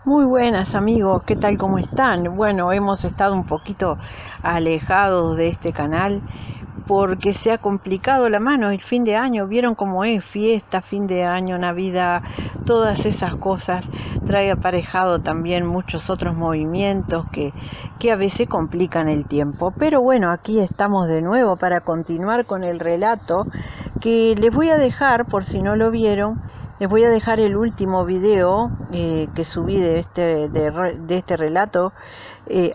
Muy buenas amigos, ¿qué tal? ¿Cómo están? Bueno, hemos estado un poquito alejados de este canal porque se ha complicado la mano el fin de año. Vieron cómo es fiesta, fin de año, Navidad, todas esas cosas. Trae aparejado también muchos otros movimientos que a veces complican el tiempo. Pero bueno, aquí estamos de nuevo para continuar con el relato que les voy a dejar, por si no lo vieron, les voy a dejar el último video que subí de este relato.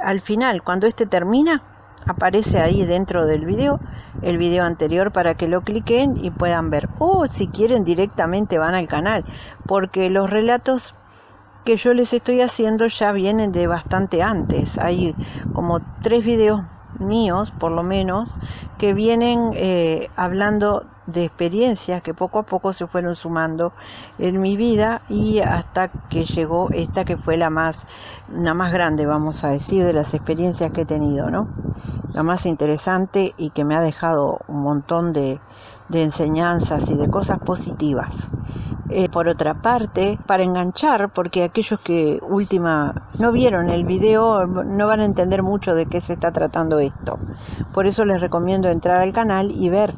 Al final, cuando este termina, aparece ahí dentro del video el video anterior para que lo cliquen y puedan ver. O si quieren directamente van al canal, porque los relatos que yo les estoy haciendo ya vienen de bastante antes. Hay como 3 videos míos, por lo menos, que vienen hablando de experiencias que poco a poco se fueron sumando en mi vida, y hasta que llegó esta que fue la más grande, vamos a decir, de las experiencias que he tenido, ¿no? La más interesante y que me ha dejado un montón de enseñanzas y de cosas positivas. Por otra parte, para enganchar, porque aquellos que no vieron el video no van a entender mucho de qué se está tratando esto. Por eso les recomiendo entrar al canal y ver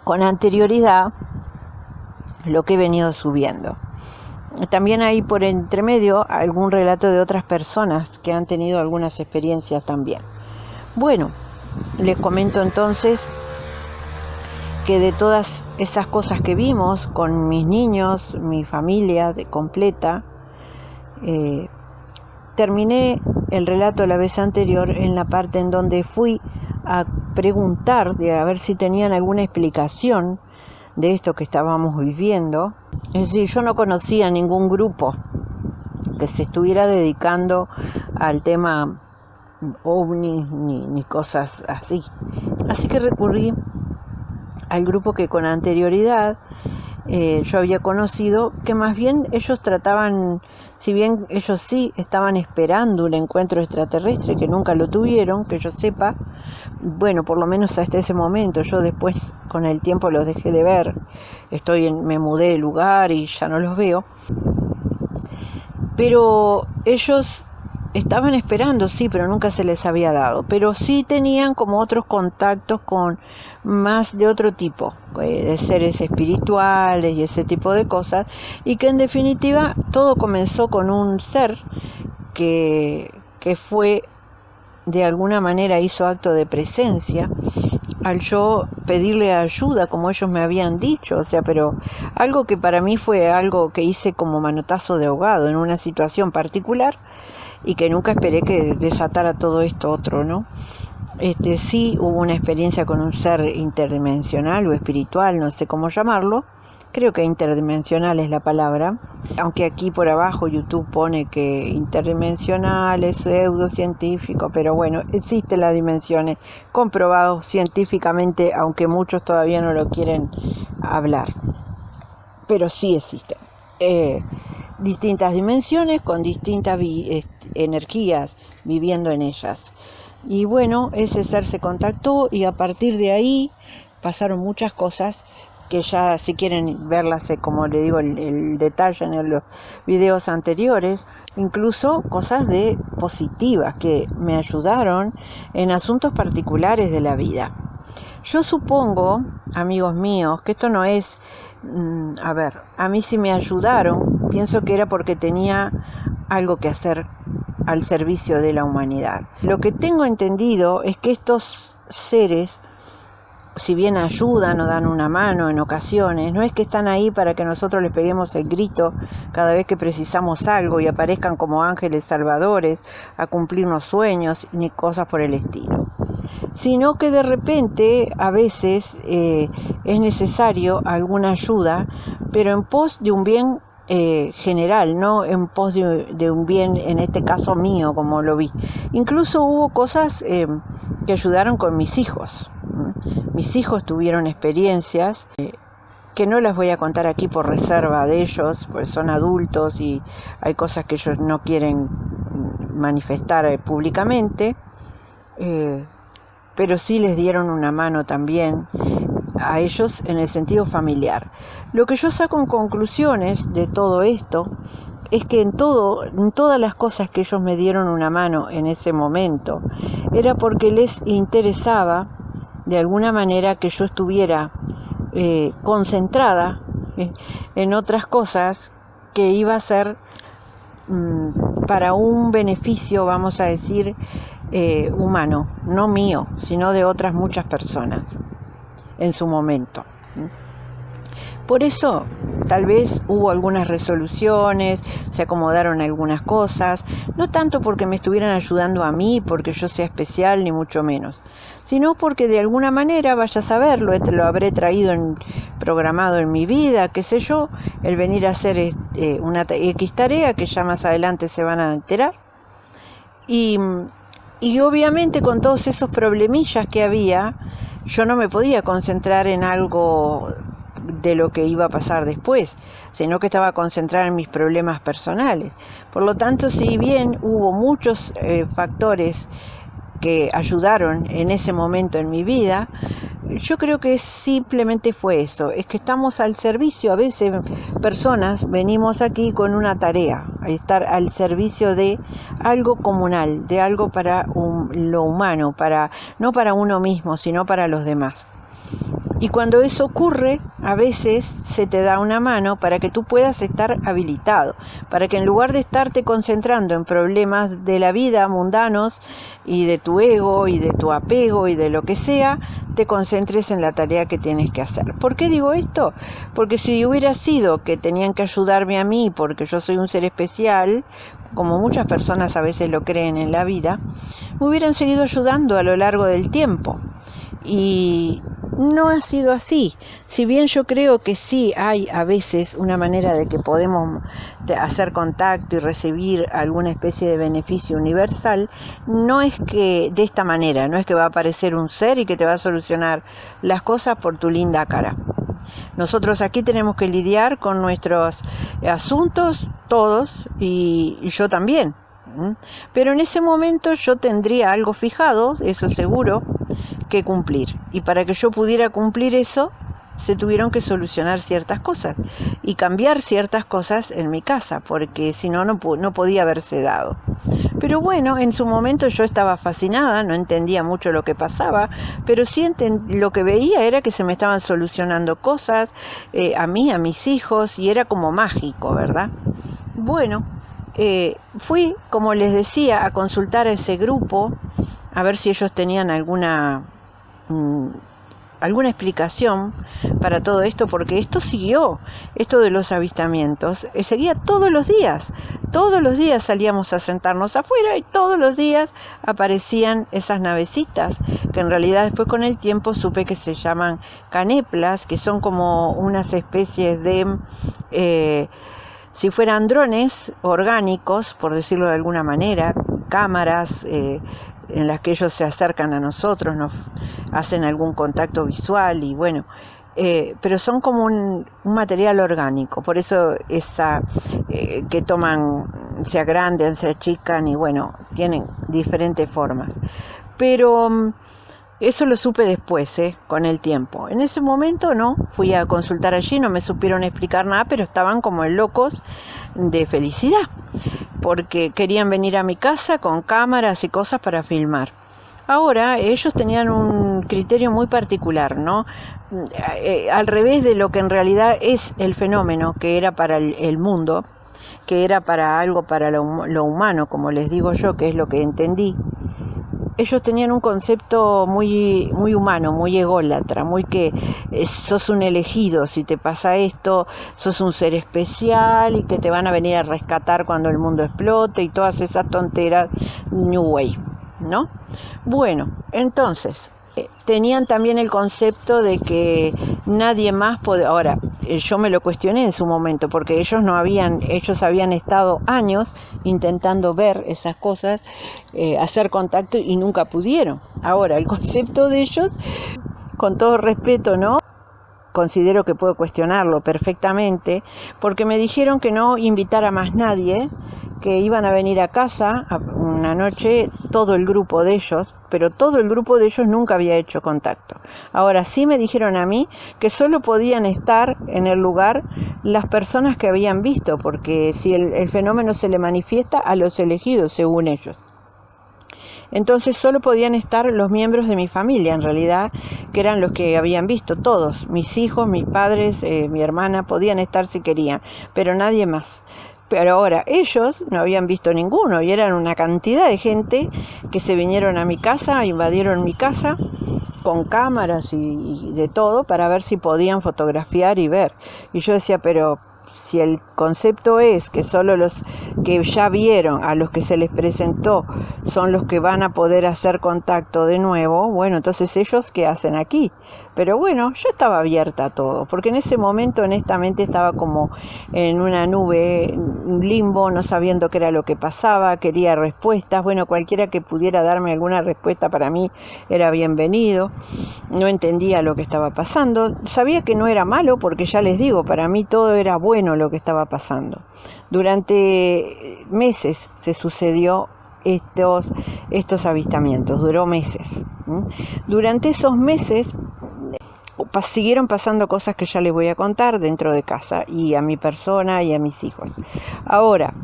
con anterioridad lo que he venido subiendo. También hay por entremedio algún relato de otras personas que han tenido algunas experiencias también. Bueno, les comento entonces que de todas esas cosas que vimos con mis niños, mi familia completa, terminé el relato la vez anterior en la parte en donde fui a preguntar a ver si tenían alguna explicación de esto que estábamos viviendo. Es decir, yo no conocía ningún grupo que se estuviera dedicando al tema ovni ni cosas así. Así que recurrí al grupo que con anterioridad yo había conocido, que más bien ellos trataban, si bien ellos sí estaban esperando un encuentro extraterrestre, que nunca lo tuvieron, que yo sepa, bueno, por lo menos hasta ese momento. Yo después con el tiempo los dejé de ver, me mudé de lugar y ya no los veo, pero ellos estaban esperando, sí, pero nunca se les había dado. Pero sí tenían como otros contactos con más de otro tipo, de seres espirituales y ese tipo de cosas, y que en definitiva todo comenzó con un ser que fue, de alguna manera hizo acto de presencia al yo pedirle ayuda, como ellos me habían dicho, o sea, pero algo que para mí fue algo que hice como manotazo de ahogado en una situación particular, y que nunca esperé que desatara todo esto otro, ¿no? Sí hubo una experiencia con un ser interdimensional o espiritual, no sé cómo llamarlo. Creo que interdimensional es la palabra, aunque aquí por abajo YouTube pone que interdimensional es pseudocientífico, pero bueno, existen las dimensiones, comprobado científicamente, aunque muchos todavía no lo quieren hablar, pero sí existen. Distintas dimensiones con distintas energías viviendo en ellas. Y bueno, ese ser se contactó y a partir de ahí pasaron muchas cosas que ya, si quieren verlas, como le digo, el detalle en los videos anteriores, incluso cosas positivas que me ayudaron en asuntos particulares de la vida. Yo supongo, amigos míos, que esto no es, a mí sí me ayudaron, pienso que era porque tenía algo que hacer al servicio de la humanidad. Lo que tengo entendido es que estos seres, si bien ayudan o dan una mano en ocasiones, no es que están ahí para que nosotros les peguemos el grito cada vez que precisamos algo y aparezcan como ángeles salvadores a cumplirnos sueños ni cosas por el estilo, sino que de repente a veces es necesario alguna ayuda, pero en pos de un bien general, no en pos de un bien, en este caso mío, como lo vi. Incluso hubo cosas que ayudaron con mis hijos. Mis hijos tuvieron experiencias que no las voy a contar aquí por reserva de ellos, pues son adultos y hay cosas que ellos no quieren manifestar públicamente, pero sí les dieron una mano también a ellos en el sentido familiar. Lo que yo saco en conclusiones de todo esto es que en todas las cosas que ellos me dieron una mano en ese momento, era porque les interesaba de alguna manera que yo estuviera concentrada en otras cosas que iba a ser para un beneficio, vamos a decir, humano, no mío, sino de otras muchas personas en su momento. Por eso, tal vez hubo algunas resoluciones, se acomodaron algunas cosas, no tanto porque me estuvieran ayudando a mí, porque yo sea especial, ni mucho menos, sino porque de alguna manera, vaya a saberlo, lo habré traído programado en mi vida, qué sé yo, el venir a hacer una X tarea, que ya más adelante se van a enterar, y obviamente con todos esos problemillas que había, yo no me podía concentrar en algo de lo que iba a pasar después, sino que estaba concentrada en mis problemas personales. Por lo tanto, si bien hubo muchos factores que ayudaron en ese momento en mi vida, yo creo que simplemente fue eso, es que estamos al servicio, a veces personas venimos aquí con una tarea, a estar al servicio de algo comunal, de algo para lo humano, no para uno mismo, sino para los demás. Y cuando eso ocurre, a veces se te da una mano para que tú puedas estar habilitado, para que en lugar de estarte concentrando en problemas de la vida mundanos y de tu ego y de tu apego y de lo que sea, te concentres en la tarea que tienes que hacer. ¿Por qué digo esto? Porque si hubiera sido que tenían que ayudarme a mí porque yo soy un ser especial, como muchas personas a veces lo creen en la vida, me hubieran seguido ayudando a lo largo del tiempo. Y no ha sido así. Si bien yo creo que sí hay a veces una manera de que podemos hacer contacto y recibir alguna especie de beneficio universal, no es que de esta manera, no es que va a aparecer un ser y que te va a solucionar las cosas por tu linda cara. Nosotros aquí tenemos que lidiar con nuestros asuntos, todos, y yo también. Pero en ese momento yo tendría algo fijado, eso seguro, que cumplir. Y para que yo pudiera cumplir eso, se tuvieron que solucionar ciertas cosas y cambiar ciertas cosas en mi casa, porque si no, no podía haberse dado. Pero bueno, en su momento yo estaba fascinada, no entendía mucho lo que pasaba, pero sí lo que veía era que se me estaban solucionando cosas, a mí, a mis hijos, y era como mágico, ¿verdad? Bueno, fui, como les decía, a consultar a ese grupo, a ver si ellos tenían alguna explicación para todo esto, porque esto siguió, esto de los avistamientos, seguía todos los días salíamos a sentarnos afuera y todos los días aparecían esas navecitas, que en realidad después con el tiempo supe que se llaman caneplas, que son como unas especies de, si fueran drones orgánicos, por decirlo de alguna manera, cámaras, en las que ellos se acercan a nosotros, nos hacen algún contacto visual y bueno, pero son como un material orgánico, por eso que toman, se agrandan, se achican y bueno, tienen diferentes formas. Pero eso lo supe después, con el tiempo. En ese momento no, fui a consultar allí, no me supieron explicar nada, pero estaban como locos de felicidad, porque querían venir a mi casa con cámaras y cosas para filmar. Ahora, ellos tenían un criterio muy particular, ¿no? Al revés de lo que en realidad es el fenómeno, que era para el mundo, que era para algo para lo humano, como les digo yo, que es lo que entendí. Ellos tenían un concepto muy, muy humano, muy ególatra, muy que sos un elegido, si te pasa esto, sos un ser especial y que te van a venir a rescatar cuando el mundo explote y todas esas tonteras New Wave, ¿no? Bueno, entonces, tenían también el concepto de que nadie más podía. Ahora, yo me lo cuestioné en su momento, porque ellos habían estado años intentando ver esas cosas, hacer contacto y nunca pudieron. Ahora, el concepto de ellos, con todo respeto, ¿no? Considero que puedo cuestionarlo perfectamente, porque me dijeron que no invitara más nadie, que iban a venir a casa una noche todo el grupo de ellos, pero todo el grupo de ellos nunca había hecho contacto. Ahora sí me dijeron a mí que solo podían estar en el lugar las personas que habían visto, porque si el fenómeno se le manifiesta a los elegidos, según ellos. Entonces solo podían estar los miembros de mi familia, en realidad, que eran los que habían visto, todos, mis hijos, mis padres, mi hermana, podían estar si querían, pero nadie más. Pero ahora ellos no habían visto ninguno y eran una cantidad de gente que se vinieron a mi casa, invadieron mi casa con cámaras y de todo para ver si podían fotografiar y ver. Y yo decía, pero si el concepto es que solo los que ya vieron, a los que se les presentó, son los que van a poder hacer contacto de nuevo, bueno, entonces ellos ¿qué hacen aquí? Pero bueno, yo estaba abierta a todo, porque en ese momento honestamente estaba como en una nube, un limbo, no sabiendo qué era lo que pasaba, quería respuestas, bueno, cualquiera que pudiera darme alguna respuesta para mí era bienvenido, no entendía lo que estaba pasando, sabía que no era malo, porque ya les digo, para mí todo era bueno lo que estaba pasando. Durante meses se sucedió estos avistamientos, duró meses. Durante esos meses siguieron pasando cosas que ya les voy a contar dentro de casa y a mi persona y a mis hijos. Ahora,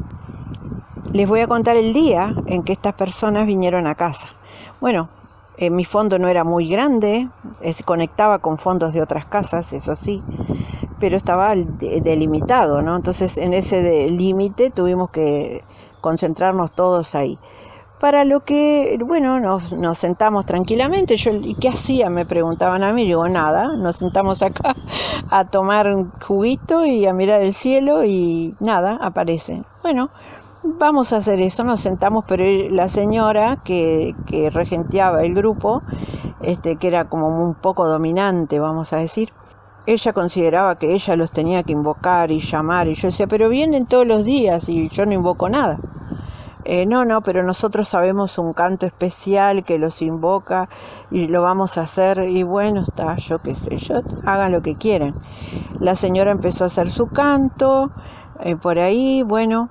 les voy a contar el día en que estas personas vinieron a casa. Bueno, mi fondo no era muy grande, se conectaba con fondos de otras casas, eso sí, pero estaba delimitado, ¿no? Entonces en ese límite tuvimos que concentrarnos todos ahí. Para lo que, bueno, nos sentamos tranquilamente. ¿Y qué hacía? Me preguntaban a mí. Digo, nada, nos sentamos acá a tomar un juguito y a mirar el cielo y nada, aparecen. Bueno, vamos a hacer eso, nos sentamos, pero la señora que regenteaba el grupo, que era como un poco dominante, vamos a decir, ella consideraba que ella los tenía que invocar y llamar, y yo decía, pero vienen todos los días y yo no invoco nada. No, pero nosotros sabemos un canto especial que los invoca y lo vamos a hacer, y bueno, está, yo qué sé, hagan lo que quieran. La señora empezó a hacer su canto, por ahí, bueno,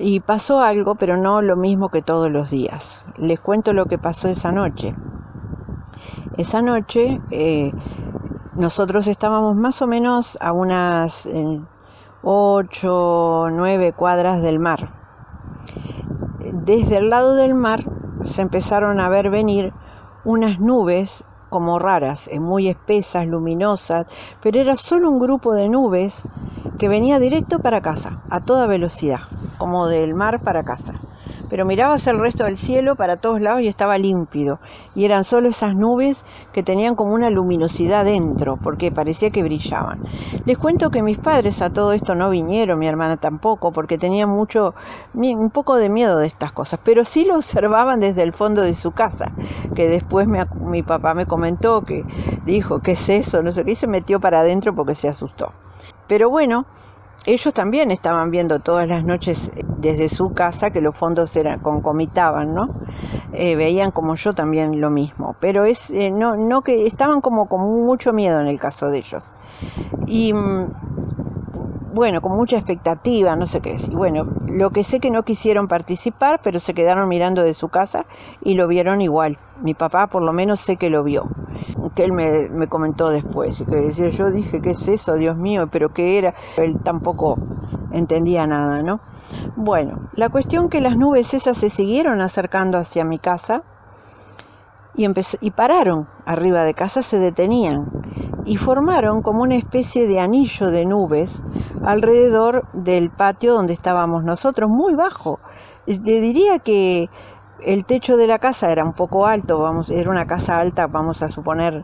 y pasó algo, pero no lo mismo que todos los días. Les cuento lo que pasó esa noche. Esa noche nosotros estábamos más o menos a unas 8 o 9 cuadras del mar. Desde el lado del mar se empezaron a ver venir unas nubes como raras, muy espesas, luminosas, pero era solo un grupo de nubes que venía directo para casa, a toda velocidad, como del mar para casa. Pero mirabas el resto del cielo para todos lados y estaba límpido, y eran solo esas nubes que tenían como una luminosidad dentro, porque parecía que brillaban. Les cuento que mis padres a todo esto no vinieron, mi hermana tampoco, porque tenían un poco de miedo de estas cosas, pero sí lo observaban desde el fondo de su casa, que después mi papá me comentó, que dijo, ¿qué es eso? No sé qué, y se metió para adentro porque se asustó. Pero bueno, ellos también estaban viendo todas las noches desde su casa que los fondos concomitaban, ¿no? Veían como yo también lo mismo, pero no que estaban como con mucho miedo en el caso de ellos. Y bueno, con mucha expectativa, no sé qué decir. Bueno, lo que sé que no quisieron participar, pero se quedaron mirando de su casa y lo vieron igual. Mi papá por lo menos sé que lo vio, que él me comentó después, y que decía, yo dije, ¿qué es eso, Dios mío? ¿Pero qué era? Él tampoco entendía nada, ¿no? Bueno, la cuestión que las nubes esas se siguieron acercando hacia mi casa y pararon arriba de casa, se detenían y formaron como una especie de anillo de nubes alrededor del patio donde estábamos nosotros, muy bajo. Le diría que el techo de la casa era un poco alto, era una casa alta, vamos a suponer,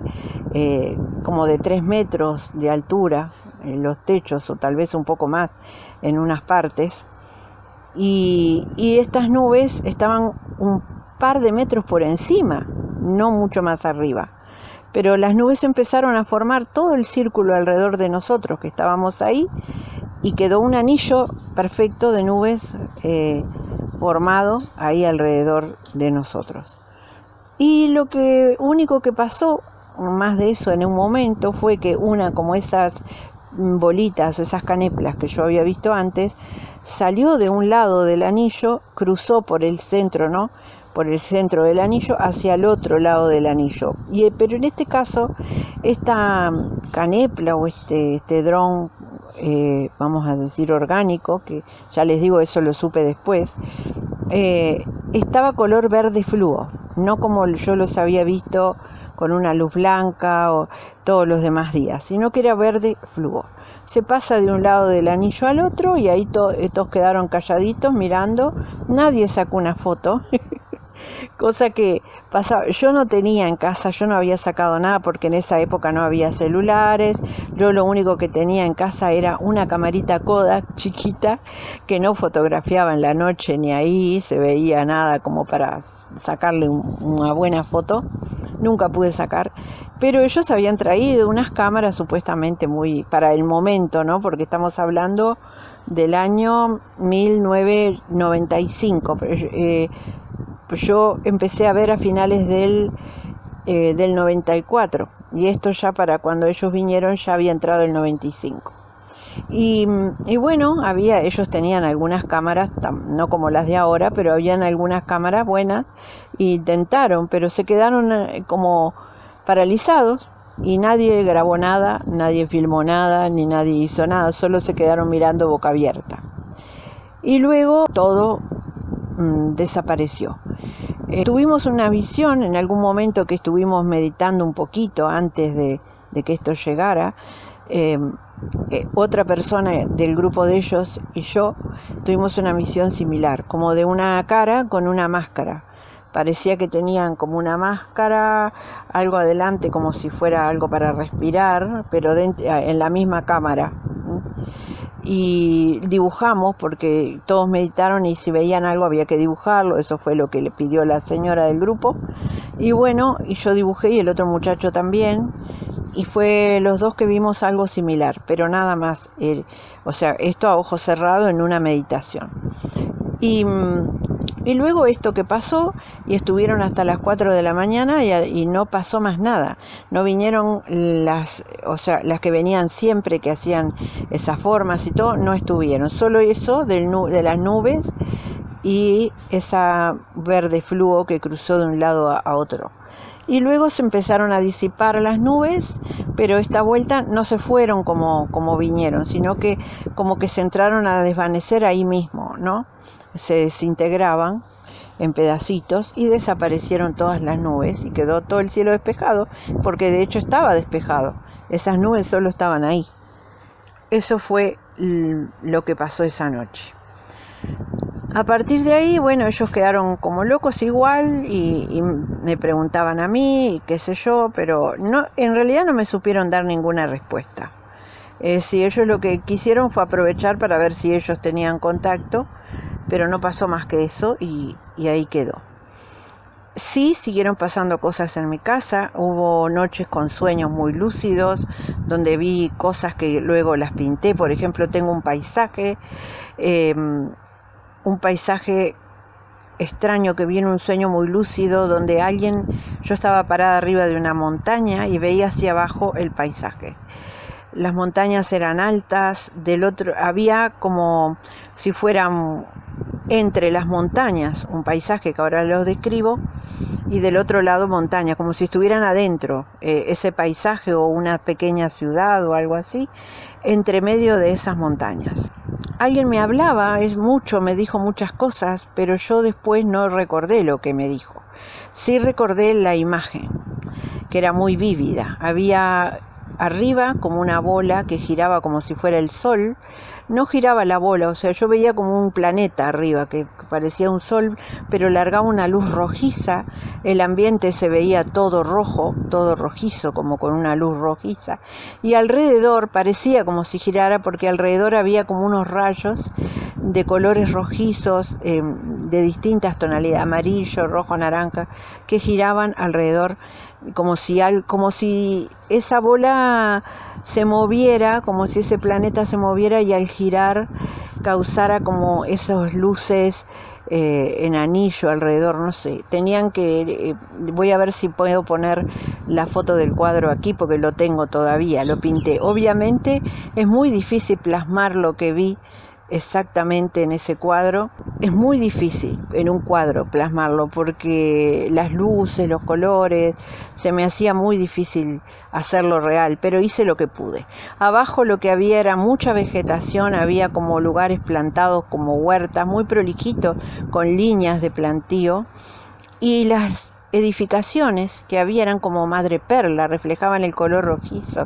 como de 3 metros de altura, en los techos, o tal vez un poco más en unas partes, y estas nubes estaban un par de metros por encima, no mucho más arriba. Pero las nubes empezaron a formar todo el círculo alrededor de nosotros que estábamos ahí, y quedó un anillo perfecto de nubes formado ahí alrededor de nosotros. Y lo único que pasó, más de eso en un momento, fue que una como esas bolitas, esas caneplas que yo había visto antes, salió de un lado del anillo, cruzó por el centro, ¿no? Por el centro del anillo hacia el otro lado del anillo. Pero en este caso, esta canepla o este dron, vamos a decir orgánico, que ya les digo, eso lo supe después, estaba color verde fluo, no como yo los había visto con una luz blanca o todos los demás días, sino que era verde fluo. Se pasa de un lado del anillo al otro y ahí estos quedaron calladitos mirando, nadie sacó una foto. Cosa que pasaba, yo no tenía en casa, yo no había sacado nada porque en esa época no había celulares, yo lo único que tenía en casa era una camarita Kodak chiquita que no fotografiaba en la noche ni ahí se veía nada como para sacarle una buena foto, nunca pude sacar, pero ellos habían traído unas cámaras supuestamente muy para el momento, ¿no? Porque estamos hablando del año 1995, yo empecé a ver a finales del 94 y esto ya para cuando ellos vinieron ya había entrado el 95 y bueno, ellos tenían algunas cámaras, no como las de ahora, pero habían algunas cámaras buenas e intentaron, pero se quedaron como paralizados y nadie grabó nada, nadie filmó nada, ni nadie hizo nada, solo se quedaron mirando boca abierta y luego todo desapareció. Tuvimos una visión en algún momento que estuvimos meditando un poquito antes de que esto llegara. Otra persona del grupo de ellos y yo tuvimos una visión similar, como de una cara con una máscara. Parecía que tenían como una máscara, algo adelante como si fuera algo para respirar, pero en la misma cámara. Y dibujamos porque todos meditaron y si veían algo había que dibujarlo, eso fue lo que le pidió la señora del grupo y bueno, y yo dibujé y el otro muchacho también y fue los dos que vimos algo similar, pero nada más, o sea, esto a ojo cerrado en una meditación y luego esto que pasó y estuvieron hasta las 4 de la mañana y no pasó más nada, no vinieron las que venían siempre que hacían esas formas y todo, no estuvieron, solo eso de las nubes y esa verde fluo que cruzó de un lado a otro. Y luego se empezaron a disipar las nubes, pero esta vuelta no se fueron como vinieron, sino que como que se entraron a desvanecer ahí mismo, ¿no? Se desintegraban en pedacitos y desaparecieron todas las nubes y quedó todo el cielo despejado, porque de hecho estaba despejado, esas nubes solo estaban ahí. Eso fue lo que pasó esa noche. A partir de ahí, bueno, ellos quedaron como locos igual y me preguntaban a mí, y qué sé yo, pero no, en realidad no me supieron dar ninguna respuesta. Si ellos lo que quisieron fue aprovechar para ver si ellos tenían contacto, pero no pasó más que eso y ahí quedó. Sí, siguieron pasando cosas en mi casa, hubo noches con sueños muy lúcidos, donde vi cosas que luego las pinté, por ejemplo, tengo un paisaje extraño que vi en un sueño muy lúcido, donde yo estaba parada arriba de una montaña y veía hacia abajo el paisaje. Las montañas eran altas, había como si fueran entre las montañas un paisaje que ahora lo describo y del otro lado montaña, como si estuvieran adentro ese paisaje o una pequeña ciudad o algo así, entre medio de esas montañas. Alguien me hablaba, me dijo muchas cosas, pero yo después no recordé lo que me dijo. Sí recordé la imagen, que era muy vívida. Había arriba como una bola que giraba como si fuera el sol. No giraba la bola, o sea, yo veía como un planeta arriba que parecía un sol, pero largaba una luz rojiza. El ambiente se veía todo rojo, todo rojizo, como con una luz rojiza. Y alrededor parecía como si girara, porque alrededor había como unos rayos de colores rojizos, de distintas tonalidades, amarillo, rojo, naranja, que giraban alrededor, como si esa bola se moviera, como si ese planeta se moviera y al girar causara como esas luces en anillo alrededor, no sé. Voy a ver si puedo poner la foto del cuadro aquí porque lo tengo todavía, lo pinté. Obviamente es muy difícil plasmar lo que vi exactamente en ese cuadro. Es muy difícil en un cuadro plasmarlo porque las luces, los colores, se me hacía muy difícil hacerlo real, pero hice lo que pude. Abajo lo que había era mucha vegetación, había como lugares plantados como huertas, muy prolijitos, con líneas de plantío, y las edificaciones que había eran como madreperla, reflejaban el color rojizo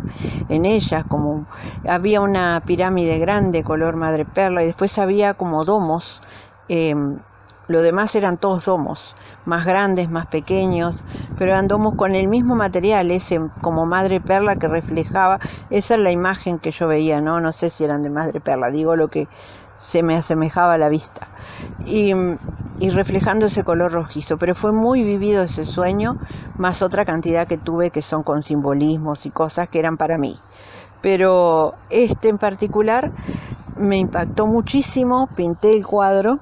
en ellas, como había una pirámide grande color madreperla y después había como domos, lo demás eran todos domos, más grandes, más pequeños, pero eran domos con el mismo material, ese como madreperla que reflejaba. Esa es la imagen que yo veía, no sé si eran de madreperla, digo lo que se me asemejaba a la vista. Y reflejando ese color rojizo, pero fue muy vivido ese sueño, más otra cantidad que tuve que son con simbolismos y cosas que eran para mí. Pero este en particular me impactó muchísimo, pinté el cuadro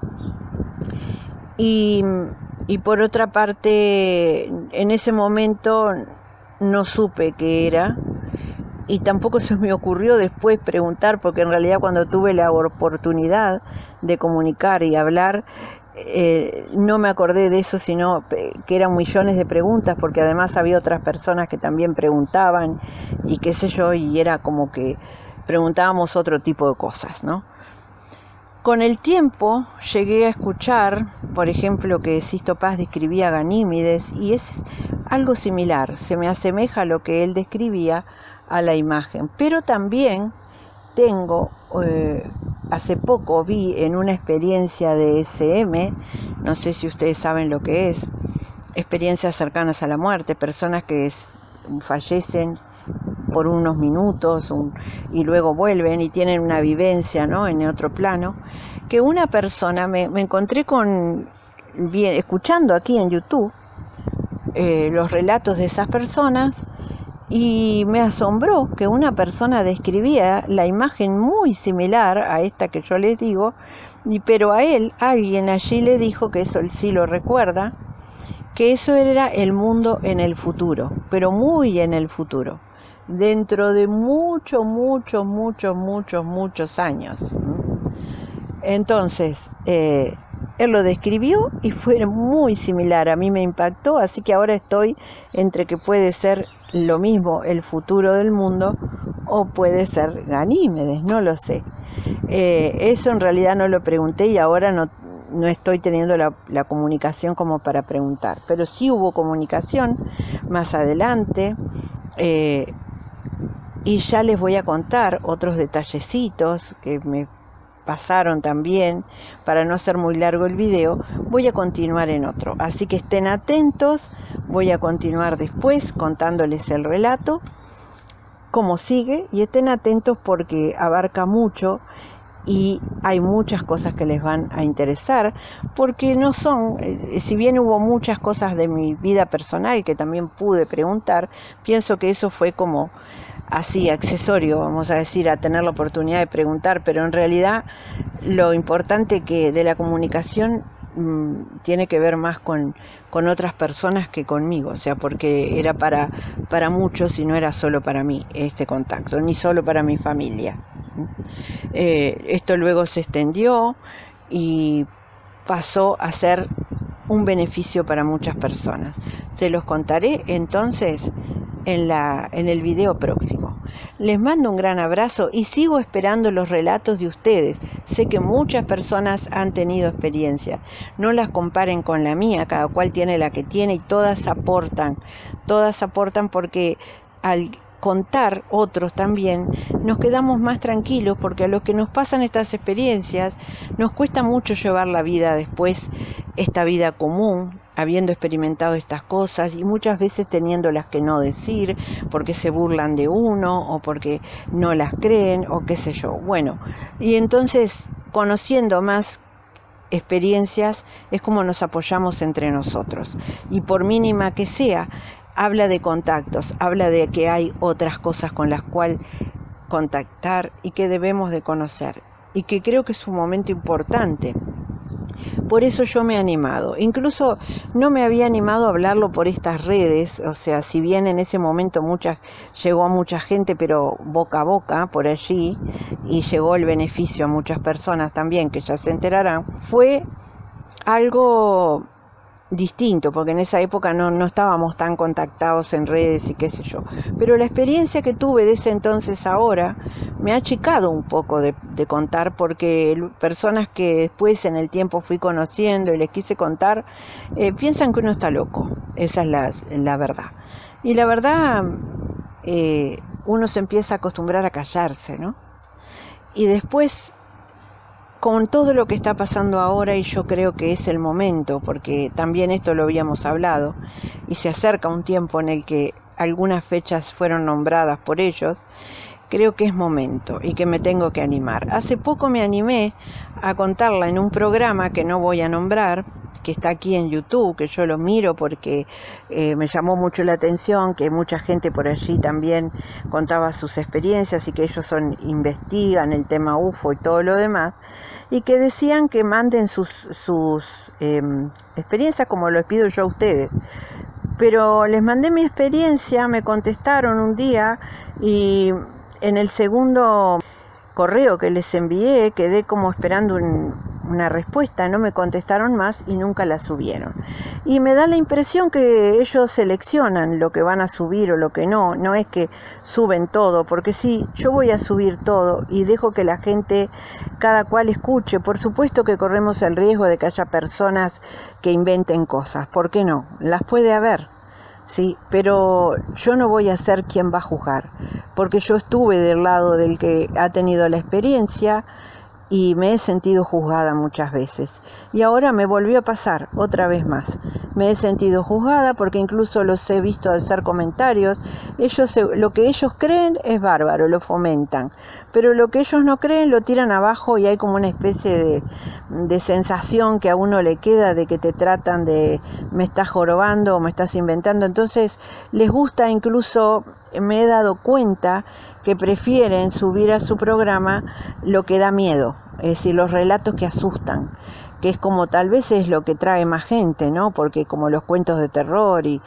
y por otra parte en ese momento no supe qué era. Y tampoco se me ocurrió después preguntar, porque en realidad cuando tuve la oportunidad de comunicar y hablar, no me acordé de eso, sino que eran millones de preguntas, porque además había otras personas que también preguntaban y qué sé yo, y era como que preguntábamos otro tipo de cosas, ¿no? Con el tiempo llegué a escuchar, por ejemplo, que Sisto Paz describía a Ganímedes, y es algo similar, se me asemeja a lo que él describía a la imagen. Pero también tengo, hace poco vi en una experiencia de SM, no sé si ustedes saben lo que es, experiencias cercanas a la muerte, personas que fallecen por unos minutos y luego vuelven y tienen una vivencia, ¿no?, en otro plano, que una persona, me encontré escuchando aquí en YouTube los relatos de esas personas, y me asombró que una persona describía la imagen muy similar a esta que yo les digo, pero a él, alguien allí le dijo, que eso él sí lo recuerda, que eso era el mundo en el futuro, pero muy en el futuro, dentro de muchos años. Entonces, él lo describió y fue muy similar, a mí me impactó, así que ahora estoy entre que puede ser lo mismo el futuro del mundo o puede ser Ganímedes, no lo sé. Eso en realidad no lo pregunté y ahora no estoy teniendo la comunicación como para preguntar, pero sí hubo comunicación más adelante, y ya les voy a contar otros detallecitos que me pasaron también. Para no hacer muy largo el video, voy a continuar en otro, así que estén atentos. Voy a continuar después contándoles el relato, cómo sigue, y estén atentos porque abarca mucho y hay muchas cosas que les van a interesar, porque no son, si bien hubo muchas cosas de mi vida personal que también pude preguntar, pienso que eso fue como así accesorio, vamos a decir, a tener la oportunidad de preguntar, pero en realidad lo importante que de la comunicación tiene que ver más con otras personas que conmigo, o sea, porque era para muchos y no era solo para mí este contacto, ni solo para mi familia. Esto luego se extendió y pasó a ser un beneficio para muchas personas. Se los contaré entonces en el video próximo. Les mando un gran abrazo y sigo esperando los relatos de ustedes. Sé que muchas personas han tenido experiencias. No las comparen con la mía, cada cual tiene la que tiene y todas aportan porque al contar otros también, nos quedamos más tranquilos, porque a los que nos pasan estas experiencias nos cuesta mucho llevar la vida después, esta vida común, habiendo experimentado estas cosas y muchas veces teniéndolas que no decir porque se burlan de uno o porque no las creen o qué sé yo. Bueno, y entonces conociendo más experiencias es como nos apoyamos entre nosotros. Y por mínima que sea, habla de contactos, habla de que hay otras cosas con las cuales contactar y que debemos de conocer. Y que creo que es un momento importante. Por eso yo me he animado. Incluso no me había animado a hablarlo por estas redes, o sea, si bien en ese momento llegó a mucha gente, pero boca a boca por allí, y llegó el beneficio a muchas personas también, que ya se enterarán, fue algo distinto, porque en esa época no estábamos tan contactados en redes y qué sé yo. Pero la experiencia que tuve de ese entonces ahora me ha achicado un poco de contar, porque personas que después en el tiempo fui conociendo y les quise contar, piensan que uno está loco. Esa es la verdad. Y la verdad, uno se empieza a acostumbrar a callarse, ¿no? Y después, con todo lo que está pasando ahora, y yo creo que es el momento, porque también esto lo habíamos hablado, y se acerca un tiempo en el que algunas fechas fueron nombradas por ellos, creo que es momento y que me tengo que animar. Hace poco me animé a contarla en un programa que no voy a nombrar, que está aquí en YouTube, que yo lo miro porque me llamó mucho la atención que mucha gente por allí también contaba sus experiencias y que ellos investigan el tema UFO y todo lo demás, y que decían que manden sus experiencias como lo pido yo a ustedes. Pero les mandé mi experiencia, me contestaron un día y en el segundo correo que les envié quedé como esperando una respuesta, no me contestaron más y nunca la subieron. Y me da la impresión que ellos seleccionan lo que van a subir o lo que no es que suben todo, porque sí, yo voy a subir todo y dejo que la gente, cada cual escuche. Por supuesto que corremos el riesgo de que haya personas que inventen cosas, ¿por qué no? Las puede haber. Sí, pero yo no voy a ser quien va a juzgar, porque yo estuve del lado del que ha tenido la experiencia y me he sentido juzgada muchas veces. Y ahora me volvió a pasar otra vez más. Me he sentido juzgada porque incluso los he visto hacer comentarios. Lo que ellos creen es bárbaro, lo fomentan. Pero lo que ellos no creen lo tiran abajo y hay como una especie de sensación que a uno le queda de que te tratan de me estás jorobando o me estás inventando. Entonces les gusta, incluso me he dado cuenta que prefieren subir a su programa lo que da miedo, es decir, los relatos que asustan, que es como tal vez es lo que trae más gente, ¿no? Porque como los cuentos de terror y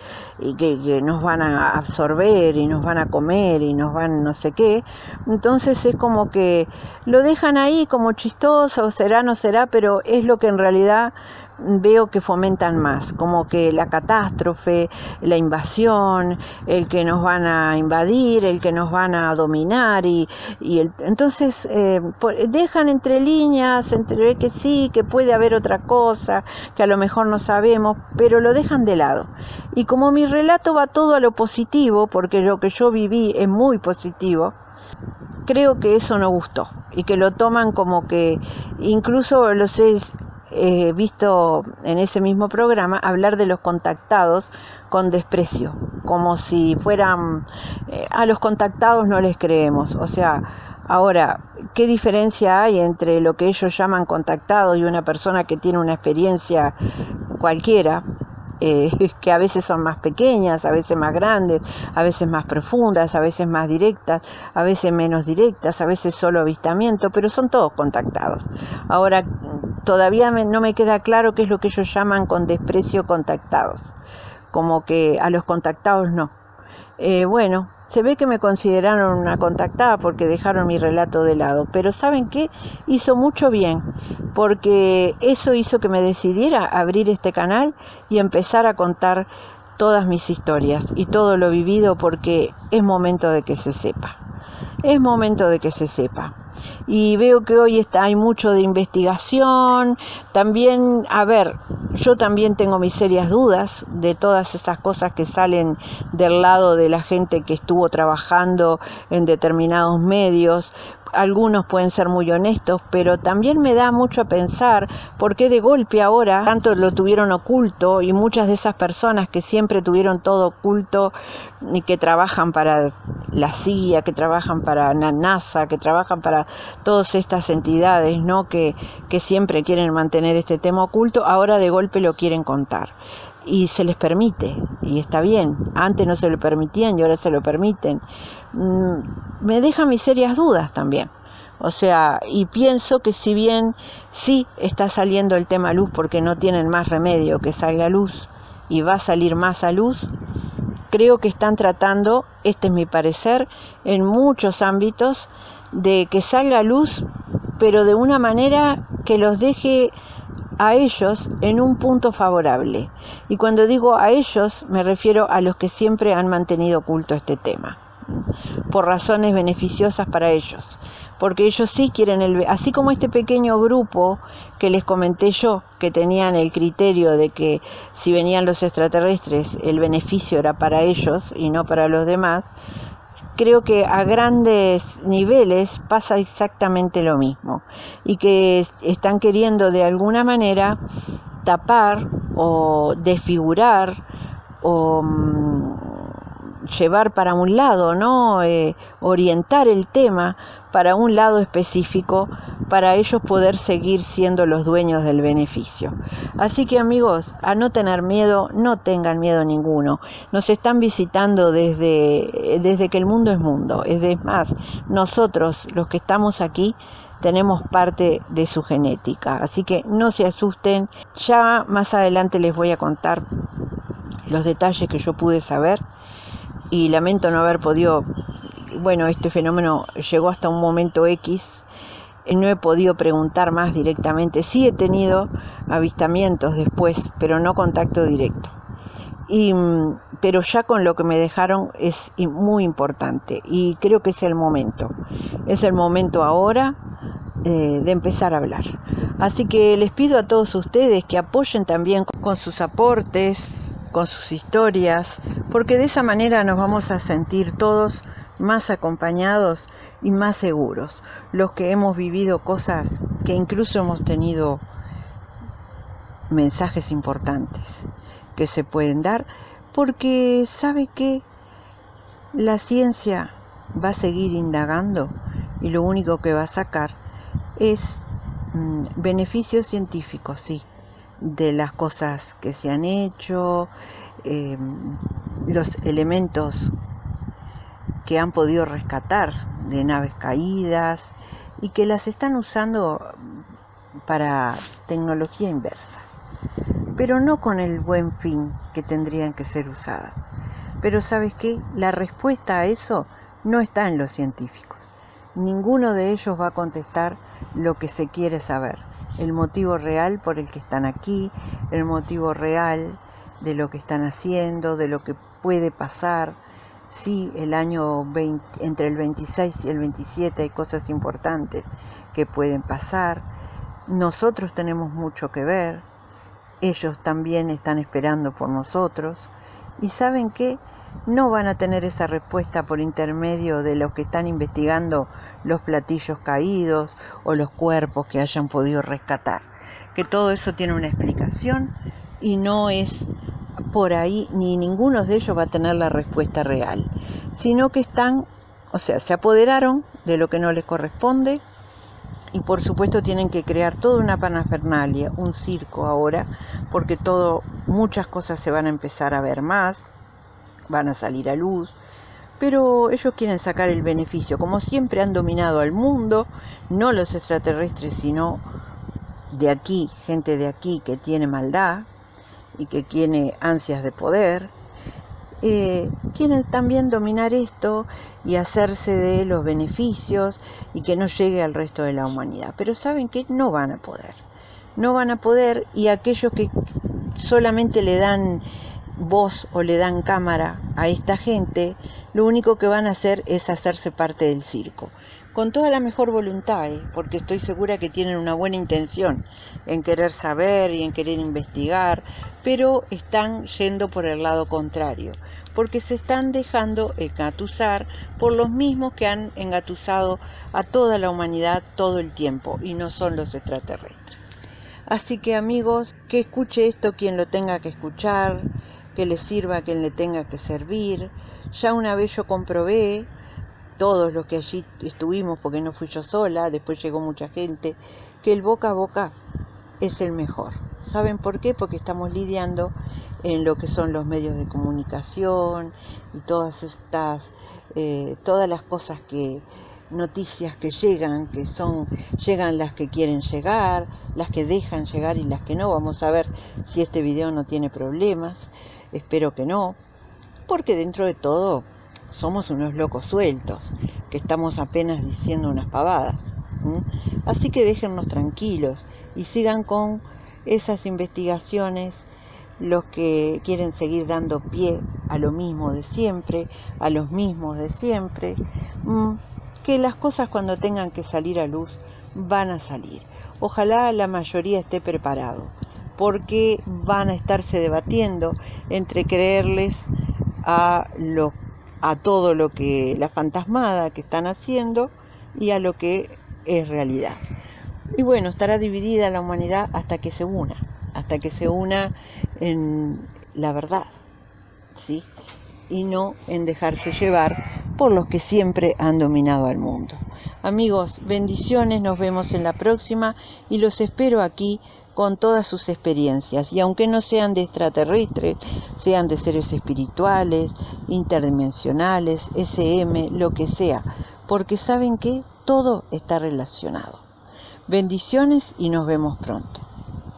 que nos van a absorber y nos van a comer y nos van no sé qué, entonces es como que lo dejan ahí como chistoso, será, no será, pero es lo que en realidad veo que fomentan más, como que la catástrofe, la invasión, el que nos van a invadir, el que nos van a dominar entonces dejan entre líneas, entre que sí, que puede haber otra cosa, que a lo mejor no sabemos, pero lo dejan de lado. Y como mi relato va todo a lo positivo, porque lo que yo viví es muy positivo, creo que eso no gustó y que lo toman como que incluso los he visto en ese mismo programa hablar de los contactados con desprecio, como si fueran a los contactados no les creemos. O sea, ahora, ¿qué diferencia hay entre lo que ellos llaman contactado y una persona que tiene una experiencia cualquiera? Que a veces son más pequeñas, a veces más grandes, a veces más profundas, a veces más directas, a veces menos directas, a veces solo avistamiento, pero son todos contactados. Ahora, todavía no me queda claro qué es lo que ellos llaman con desprecio contactados, como que a los contactados no. Bueno, se ve que me consideraron una contactada porque dejaron mi relato de lado, pero ¿saben qué? Hizo mucho bien, porque eso hizo que me decidiera a abrir este canal y empezar a contar todas mis historias y todo lo vivido, porque es momento de que se sepa. Es momento de que se sepa. Y veo que hoy hay mucho de investigación, también, yo también tengo mis serias dudas de todas esas cosas que salen del lado de la gente que estuvo trabajando en determinados medios, algunos pueden ser muy honestos, pero también me da mucho a pensar por qué de golpe ahora tanto lo tuvieron oculto, y muchas de esas personas que siempre tuvieron todo oculto y que trabajan para la CIA, que trabajan para la NASA, que trabajan para todas estas entidades, ¿no? que siempre quieren mantener este tema oculto, ahora de golpe lo quieren contar. Y se les permite, y está bien. Antes no se lo permitían y ahora se lo permiten. Me deja mis serias dudas también. O sea, y pienso que si bien sí está saliendo el tema a luz, porque no tienen más remedio que salga a luz, y va a salir más a luz, creo que están tratando, este es mi parecer, en muchos ámbitos, de que salga a luz, pero de una manera que los deje a ellos en un punto favorable. Y cuando digo a ellos, me refiero a los que siempre han mantenido oculto este tema, por razones beneficiosas para ellos, porque ellos sí quieren así como este pequeño grupo que les comenté yo, que tenían el criterio de que si venían los extraterrestres el beneficio era para ellos y no para los demás. Creo que a grandes niveles pasa exactamente lo mismo, y que están queriendo de alguna manera tapar o desfigurar o llevar para un lado, ¿no? Orientar el tema para un lado específico, para ellos poder seguir siendo los dueños del beneficio. Así que, amigos, a no tener miedo, no tengan miedo ninguno. Nos están visitando desde que el mundo es mundo. Es más, nosotros, los que estamos aquí, tenemos parte de su genética. Así que no se asusten. Ya más adelante les voy a contar los detalles que yo pude saber, y lamento no haber podido. Bueno, este fenómeno llegó hasta un momento X, no he podido preguntar más directamente. Sí he tenido avistamientos después, pero no contacto directo. Pero ya con lo que me dejaron es muy importante, y creo que es el momento. Es el momento ahora de empezar a hablar. Así que les pido a todos ustedes que apoyen también con sus aportes, con sus historias, porque de esa manera nos vamos a sentir todos más acompañados y más seguros. Los que hemos vivido cosas, que incluso hemos tenido mensajes importantes que se pueden dar, porque ¿sabe qué? La ciencia va a seguir indagando, y lo único que va a sacar es beneficios científicos, sí, de las cosas que se han hecho, los elementos que han podido rescatar de naves caídas y que las están usando para tecnología inversa, pero no con el buen fin que tendrían que ser usadas. Pero ¿sabes qué? La respuesta a eso no está en los científicos. Ninguno de ellos va a contestar lo que se quiere saber, el motivo real por el que están aquí, el motivo real de lo que están haciendo, de lo que puede pasar. Sí, el año 20, entre el 26 y el 27 hay cosas importantes que pueden pasar. Nosotros tenemos mucho que ver. Ellos también están esperando por nosotros. ¿Y saben qué? No van a tener esa respuesta por intermedio de los que están investigando los platillos caídos o los cuerpos que hayan podido rescatar. Que todo eso tiene una explicación y no es por ahí, ni ninguno de ellos va a tener la respuesta real, sino que se apoderaron de lo que no les corresponde, y por supuesto tienen que crear toda una parafernalia, un circo ahora, porque muchas cosas se van a empezar a ver más, van a salir a luz, pero ellos quieren sacar el beneficio. Como siempre han dominado al mundo, no los extraterrestres, sino de aquí, gente de aquí que tiene maldad y que tiene ansias de poder, quieren también dominar esto y hacerse de los beneficios y que no llegue al resto de la humanidad. Pero saben que no van a poder, y aquellos que solamente le dan voz o le dan cámara a esta gente, lo único que van a hacer es hacerse parte del circo, con toda la mejor voluntad, porque estoy segura que tienen una buena intención en querer saber y en querer investigar, pero están yendo por el lado contrario, porque se están dejando engatusar por los mismos que han engatusado a toda la humanidad todo el tiempo, y no son los extraterrestres. Así que amigos, que escuche esto quien lo tenga que escuchar, que le sirva a quien le tenga que servir. Ya una vez yo comprobé, todos los que allí estuvimos, porque no fui yo sola, después llegó mucha gente, que el boca a boca es el mejor. ¿Saben por qué? Porque estamos lidiando en lo que son los medios de comunicación y todas las cosas noticias que llegan, llegan las que quieren llegar, las que dejan llegar y las que no. Vamos a ver si este video no tiene problemas, espero que no, porque dentro de todo somos unos locos sueltos, que estamos apenas diciendo unas pavadas. Así que déjennos tranquilos y sigan con esas investigaciones los que quieren seguir dando pie a lo mismo de siempre, a los mismos de siempre, que las cosas cuando tengan que salir a luz van a salir. Ojalá la mayoría esté preparado, porque van a estarse debatiendo entre creerles a todo lo que la fantasmada que están haciendo y a lo que es realidad. Y bueno, estará dividida la humanidad hasta que se una en la verdad, ¿sí? Y no en dejarse llevar por los que siempre han dominado al mundo. Amigos, bendiciones, nos vemos en la próxima y los espero aquí con todas sus experiencias, y aunque no sean de extraterrestres, sean de seres espirituales, interdimensionales, SM, lo que sea, porque saben que todo está relacionado. Bendiciones y nos vemos pronto.